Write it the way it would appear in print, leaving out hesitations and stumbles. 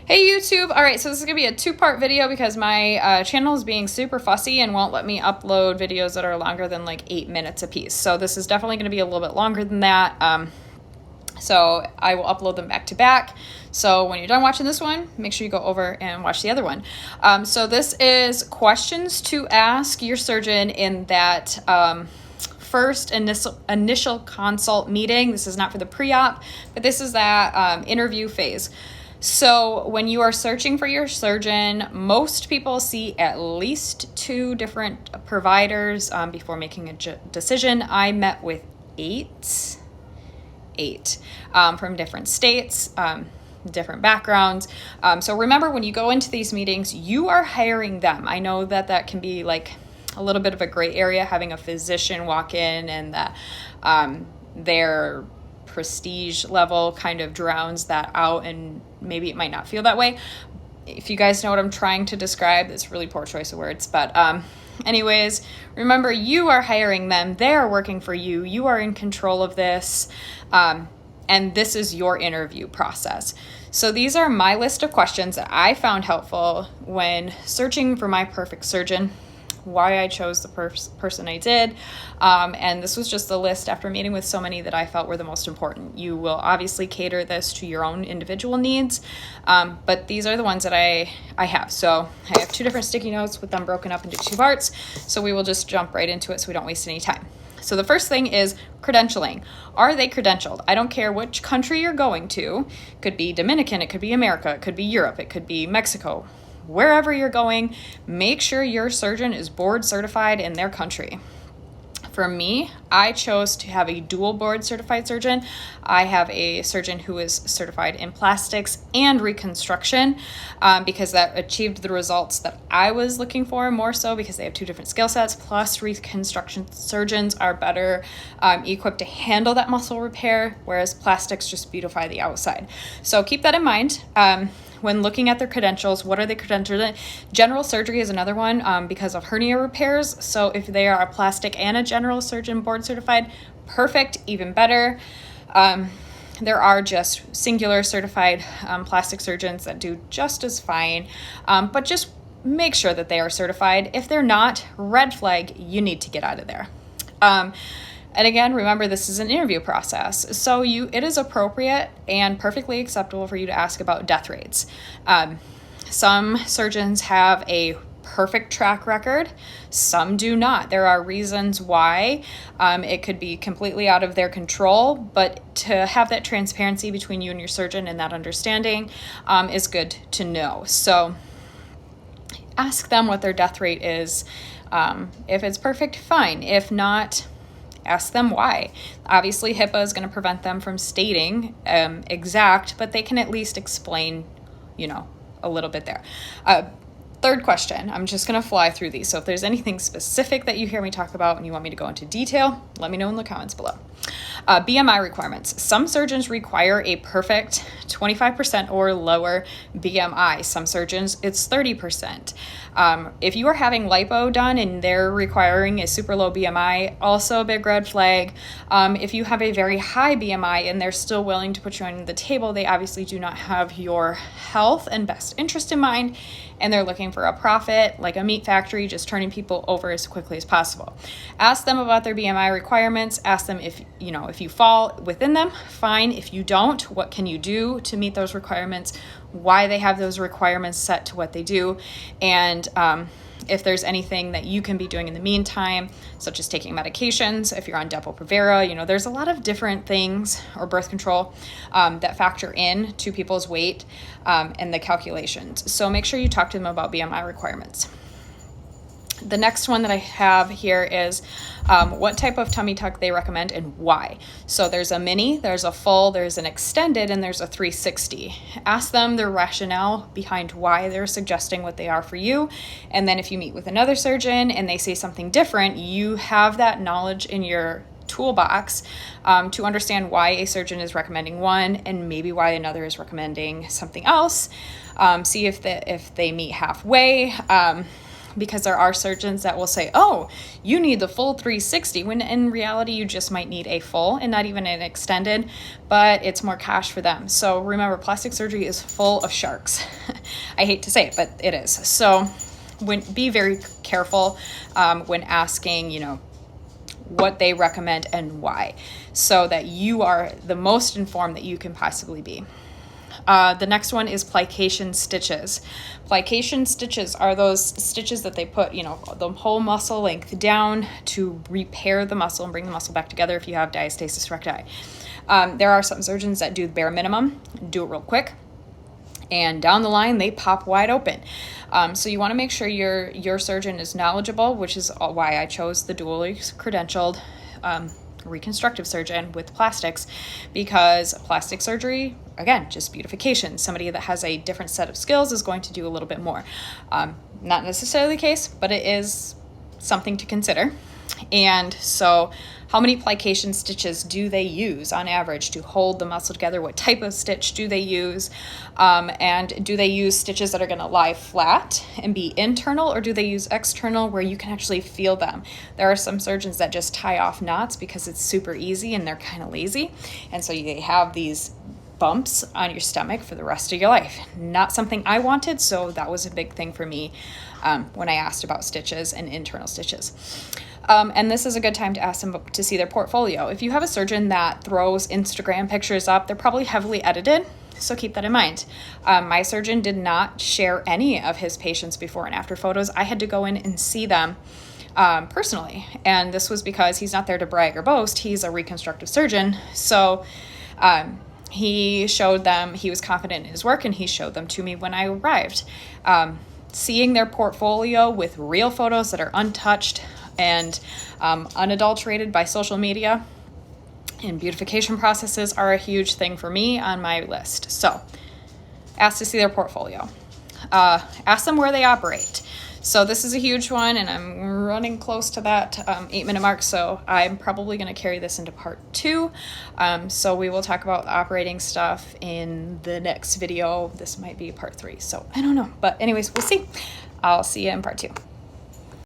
Hey YouTube! Alright, so this is going to be a two-part video because my channel is being super fussy and won't let me upload videos that are longer than like 8 minutes a piece. So this is definitely going to be a little bit longer than that. So I will upload them back to back. So when you're done watching this one, make sure you go over and watch the other one. So this is questions to ask your surgeon in that first initial consult meeting. This is not for the pre-op, but this is that interview phase. So when you are searching for your surgeon, most people see at least 2 different providers before making a decision. I met with eight from different states, different backgrounds. So remember, when you go into these meetings, you are hiring them. I know that that can be like a little bit of a gray area, having a physician walk in and that their prestige level kind of drowns that out, and maybe it might not feel that way. If you guys know what I'm trying to describe, it's a really poor choice of words, but anyways, remember, you are hiring them. They're working for you. You are in control of this, and this is your interview process. So these are my list of questions that I found helpful when searching for my perfect surgeon, why I chose the person I did. And this was just the list after meeting with so many that I felt were the most important. You will obviously cater this to your own individual needs, but these are the ones that I have. So I have 2 different sticky notes with them broken up into 2 parts. So we will just jump right into it so we don't waste any time. So the first thing is credentialing. Are they credentialed? I don't care which country you're going to. It could be Dominican, it could be America, it could be Europe, it could be Mexico. Wherever you're going, make sure your surgeon is board certified in their country. For me, I chose to have a dual board certified surgeon. I have a surgeon who is certified in plastics and reconstruction because that achieved the results that I was looking for, more so because they have 2 different skill sets. Plus, reconstruction surgeons are better equipped to handle that muscle repair, whereas plastics just beautify the outside. So keep that in mind. When looking at their credentials, what are they credentialed in? General surgery is another one because of hernia repairs. So if they are a plastic and a general surgeon board certified, perfect, even better. There are just singular certified plastic surgeons that do just as fine, but just make sure that they are certified. If they're not, red flag, you need to get out of there. And again, remember, this is an interview process. So it is appropriate and perfectly acceptable for you to ask about death rates. Some surgeons have a perfect track record. Some do not. There are reasons why it could be completely out of their control, but to have that transparency between you and your surgeon and that understanding is good to know. So ask them what their death rate is. If it's perfect, fine. If not, ask them why. Obviously, HIPAA is going to prevent them from stating exact, but they can at least explain, a little bit there. Third question, I'm just going to fly through these. So if there's anything specific that you hear me talk about and you want me to go into detail, let me know in the comments below. BMI requirements. Some surgeons require a perfect 25% or lower BMI. Some surgeons, it's 30%. If you are having lipo done and they're requiring a super low BMI, also a big red flag. If you have a very high BMI and they're still willing to put you on the table, they obviously do not have your health and best interest in mind, and they're looking for a profit, like a meat factory, just turning people over as quickly as possible. Ask them about their BMI requirements. Ask them if you fall within them, fine. If you don't, what can you do to meet those requirements? Why they have those requirements set to what they do, and if there's anything that you can be doing in the meantime, such as taking medications. If you're on Depo-Provera, there's a lot of different things, or birth control, that factor in to people's weight and the calculations. So make sure you talk to them about BMI requirements. The next one that I have here is what type of tummy tuck they recommend and why. So there's a mini, there's a full, there's an extended, and there's a 360. Ask them their rationale behind why they're suggesting what they are for you. And then if you meet with another surgeon and they say something different, you have that knowledge in your toolbox to understand why a surgeon is recommending one and maybe why another is recommending something else. See if they meet halfway. because there are surgeons that will say, oh, you need the full 360, when in reality you just might need a full and not even an extended, but it's more cash for them. So remember, plastic surgery is full of sharks. I hate to say it, but it is. So be very careful when asking, what they recommend and why, so that you are the most informed that you can possibly be. The next one is plication stitches. Plication stitches are those stitches that they put, the whole muscle length down to repair the muscle and bring the muscle back together if you have diastasis recti. There are some surgeons that do the bare minimum, do it real quick, and down the line they pop wide open. So you want to make sure your surgeon is knowledgeable, which is why I chose the dually credentialed reconstructive surgeon with plastics, because plastic surgery, again, just beautification. Somebody that has a different set of skills is going to do a little bit more. Not necessarily the case, but it is something to consider. And so how many plication stitches do they use on average to hold the muscle together? What type of stitch do they use? And do they use stitches that are going to lie flat and be internal, or do they use external where you can actually feel them? There are some surgeons that just tie off knots because it's super easy and they're kind of lazy. And so they have these bumps on your stomach for the rest of your life. Not something I wanted, so that was a big thing for me when I asked about stitches and internal stitches. And this is a good time to ask them to see their portfolio. If you have a surgeon that throws Instagram pictures up, they're probably heavily edited, so keep that in mind. My surgeon did not share any of his patients before and after photos. I had to go in and see them personally, and this was because he's not there to brag or boast. He's a reconstructive surgeon, so he showed them, he was confident in his work, and he showed them to me when I arrived. Seeing their portfolio with real photos that are untouched and unadulterated by social media and beautification processes are a huge thing for me on my list. So ask to see their portfolio. Ask them where they operate. So this is a huge one, and I'm running close to that 8-minute mark, so I'm probably going to carry this into part 2. So we will talk about the operating stuff in the next video. This might be part 3, so I don't know. But anyways, we'll see. I'll see you in part 2.